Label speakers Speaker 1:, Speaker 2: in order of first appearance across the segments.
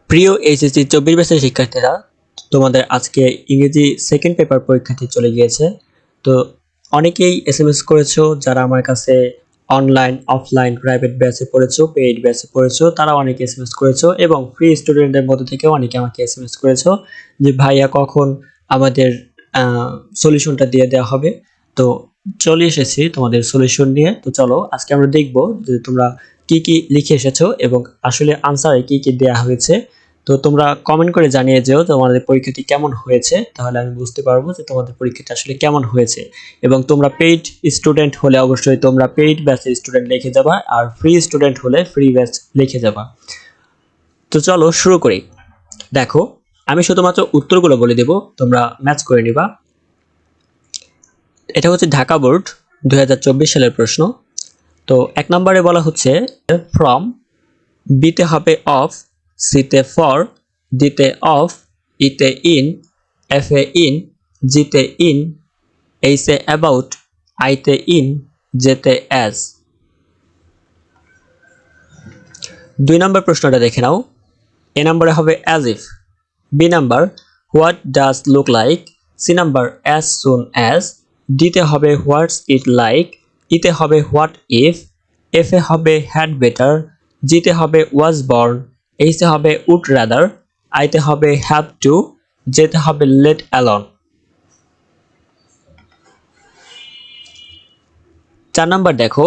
Speaker 1: প্রিয় এইচএসসি 24 ব্যাচের শিক্ষার্থীরা, তোমাদের আজকে ইংরেজি সেকেন্ড পেপার পরীক্ষাটি চলে গিয়েছে। তো অনেকেই এসএমএস করেছো, যারা আমার কাছে অনলাইন অফলাইন প্রাইভেট ব্যাচে পড়েছো, পেইড ব্যাচে পড়েছো, তারা অনেকে এসএমএস করেছো এবং ফ্রি স্টুডেন্টদের মধ্যে থেকেও অনেকে আমাকে এসএমএস করেছো যে ভাইয়া কখন আমাদের সলিউশনটা দিয়ে দেওয়া হবে। তো চলে এসেছি তোমাদের সলিউশন নিয়ে। তো চলো আজকে আমরা দেখবো যে তোমরা কি কি লিখে এসেছো এবং আসলে আনসারে কি কি দেওয়া হয়েছে। তো তোমরা কমেন্ট করে জানিয়ে যেও তোমাদের পরীক্ষাটি কেমন হয়েছে, তাহলে আমি বুঝতে পারবো যে তোমাদের পরীক্ষাটা আসলে কেমন হয়েছে। এবং তোমরা পেইড স্টুডেন্ট হলে অবশ্যই তোমরা পেইড ব্যাচের স্টুডেন্ট লিখে যাবা, আর ফ্রি স্টুডেন্ট হলে ফ্রি ব্যাচ লিখে যাবা। তো চলো শুরু করি। দেখো, আমি শুধুমাত্র উত্তরগুলো বলে দেব, তোমরা ম্যাচ করে নিবা। এটা হচ্ছে ঢাকা বোর্ড 2024 সালের প্রশ্ন। তো এক নম্বরে বলা হচ্ছে ফ্রম, বিতে হবে অফ, সিতে ফর, ডিতে অফ, ইতে ইন, এফে ইন, জিতে ইন, এইসে অ্যাবাউট, আইতে ইন, জেতে অ্যাজ। 2 নম্বর প্রশ্নটা দেখে নাও। এ নম্বরে হবে as if. B number what does look like. C number as soon as. ডিতে হবে হোয়াটস ইট লাইক। ইতে হবে হোয়াট ইফ। এফে হবে হ্যাড বেটার। জিতে হবে ওয়াজ বর্ন। এইসে হবে উড রাদার। আইতে হবে হ্যাভ টু। যেতে হবে লেট অ্যালন। 4 নাম্বার দেখো,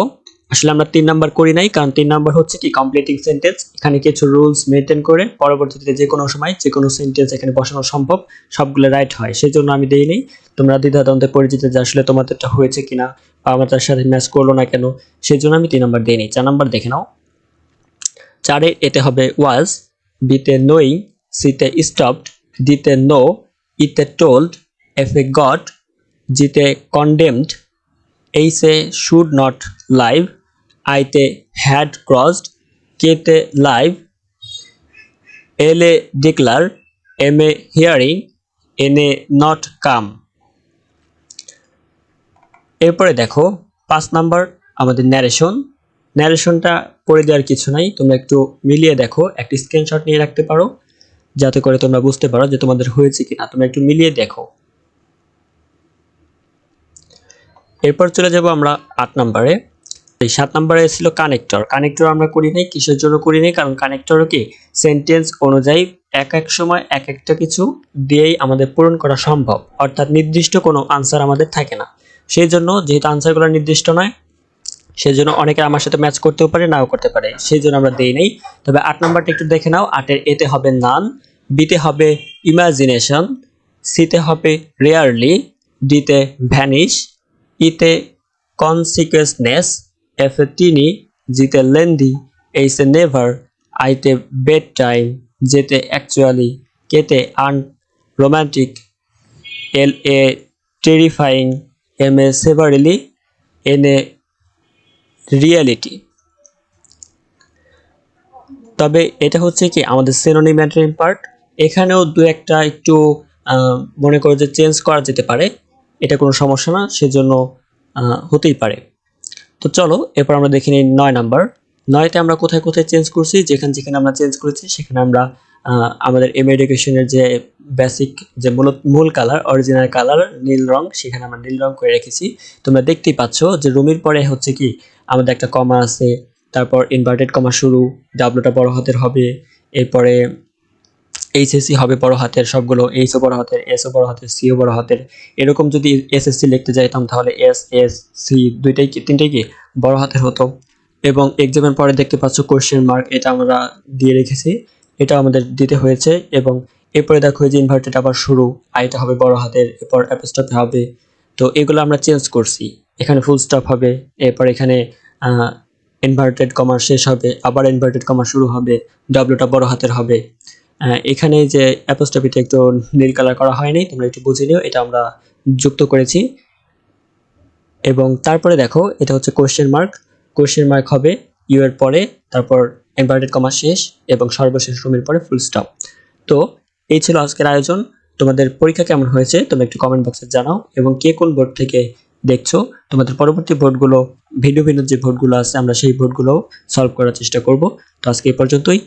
Speaker 1: আসলে আমরা 3 নাম্বার করি নাই, কারণ 3 নাম্বার হচ্ছে কি কমপ্লিটিং সেন্টেন্স। এখানে কিছু রুলস মেনটেন করে পরবর্তীতে যে কোনো সময় যে কোনো সেন্টেন্স এখানে বসানো সম্ভব, সবগুলো রাইট হয়, সেই জন্য আমি দেই নেই। তোমরা দ্বিধাদ্বন্দ্বে পরিচিত যে আসলে তোমাদেরটা হয়েছে কিনা বা আমাদের সাথে ম্যাচ করলো না কেন, সেই জন্য আমি 3 নাম্বার দেই নেই। 4 নাম্বার দেখে নাও। 4 এতে হবে ওয়াজ, বিতে নোয়িং, সিতে স্টপড, ডিতে নো, ইতে টোল্ড, এফে গট, জিতে কন্ডেমড, এইসে শুড নট লাইভ, আইতে হ্যাড ক্রসড, কেতে লাইভ, এলে ডিক্লার, এমে হিয়ারিং, এনে নট কাম। এরপরে দেখো 5 নাম্বার আমাদের ন্যারেশন। ন্যারেশনটা পড়ে দেওয়ার কিছু নাই, তোমরা একটু মিলিয়ে দেখো, একটা স্ক্রিনশট নিয়ে রাখতে পারো যাতে করে তোমরা বুঝতে পারো যে তোমাদের হয়েছে কিনা। তোমরা একটু মিলিয়ে দেখো। এরপর চলে যাব আমরা 8 নাম্বারে। এই 7 নাম্বারে ছিল কানেক্টর। কানেক্টর আমরা করি নাই, কিসের জন্য করি নাই? কারণ কানেক্টরও কি সেন্টেন্স অনুযায়ী এক এক সময় এক একটা কিছু দিয়েই আমাদের পূরণ করা সম্ভব, অর্থাৎ নির্দিষ্ট কোনো আনসার আমাদের থাকে না। সেই জন্য যেহেতু আনসারগুলো নির্দিষ্ট নয়, সেই জন্য অনেকে আমার সাথে ম্যাচ করতেও পারে, নাও করতে পারে, সেই জন্য আমরা দেই নেই। তবে 8 নাম্বারটা একটু দেখে নাও। 8-এর এতে হবে নান, বিতে হবে ইমাজিনেশন, সিতে হবে রেয়ারলি, ডিতে ভ্যানিশ, ইতে কনসিকুয়েন্সনেস, এফে টিনি, জিতে লেন্দি, এইসে নেভার, আইতে বেড টাইম, যেতে অ্যাকচুয়ালি, কেতে আন রোমান্টিক, এল এ টেরিফাইং, এম এ সেভারিলি, এন এ রিয়েলিটি। তবে এটা হচ্ছে কি আমাদের সিনোনিম অ্যান্টোনিম পার্ট। এখানেও দু একটা একটু মনে করো যে চেঞ্জ করা যেতে পারে, এটা কোনো সমস্যা না, সেজন্য হতেই পারে। তো চলো এরপর আমরা দেখে নিই 9 নাম্বার। 9তে আমরা কোথায় কোথায় চেঞ্জ করছি, যেখানে যেখানে আমরা চেঞ্জ করেছি সেখানে আমরা আমাদের এম এডুকেশনের যে বেসিক যে মূল কালার, অরিজিনাল কালার নীল রং, সেখানে আমরা নীল রং করে রেখেছি। তোমরা দেখতেই পাচ্ছ যে রুমির পরে হচ্ছে কি আমাদের একটা কমা আছে, তারপর ইনভার্টেড কমা শুরু, ডাব্লুটা বড় হাতের হবে, এরপরে এইচএসসি হবে বড় হাতের সবগুলো, এইচও বড় হাতের, এসও বড় হাতের, সিও বড় হাতের। এরকম যদি এসএসসি লিখতে যাইতাম তাহলে এস এস সি দুইটাই কি তিনটাই কি বড় হাতের হতো। এবং এক্সামের পরে দেখতে পাচ্ছ কোশ্চেন মার্ক, এটা আমরা দিয়ে রেখেছি, এটা আমাদের দিতে হয়েছে। এবং এরপরে দেখো যে ইনভার্টেড আবার শুরু, আইটা হবে বড় হাতের, এরপর অ্যাপোস্ট্রফি হবে। তো এগুলো আমরা চেঞ্জ করছি, এখানে ফুল স্টপ হবে, এরপর এখানে ইনভার্টেড কমা শেষ হবে, আবার ইনভার্টেড কমা শুরু হবে, ডাব্লুটা বড় হাতের হবে। এখানে যে অ্যাপোস্ট্রফিটা একটু নীল কালার করা হয়নি, তোমরা একটু বুঝে নিও, এটা আমরা যুক্ত করেছি। এবং তারপরে দেখো এটা হচ্ছে কোশ্চেন মার্ক। কোশ্চেন মার্ক হবে ইউ এর পরে, তারপর ইনভার্টেড কমা শেষ এবং সর্বশেষ রুমের পরে ফুল স্টপ। তো এই ছিল আজকের আয়োজন। তোমাদের পরীক্ষা কেমন হয়েছে তোমরা একটু কমেন্ট বক্সে জানাও, এবং কে কোন বোর্ড থেকে দেখছো। তোমাদের পরবর্তী বোর্ডগুলো, ভিন্ন ভিন্ন যে বোর্ডগুলো আছে, আমরা সেই বোর্ডগুলো সলভ করার চেষ্টা করব। তো আজকে এই পর্যন্তই।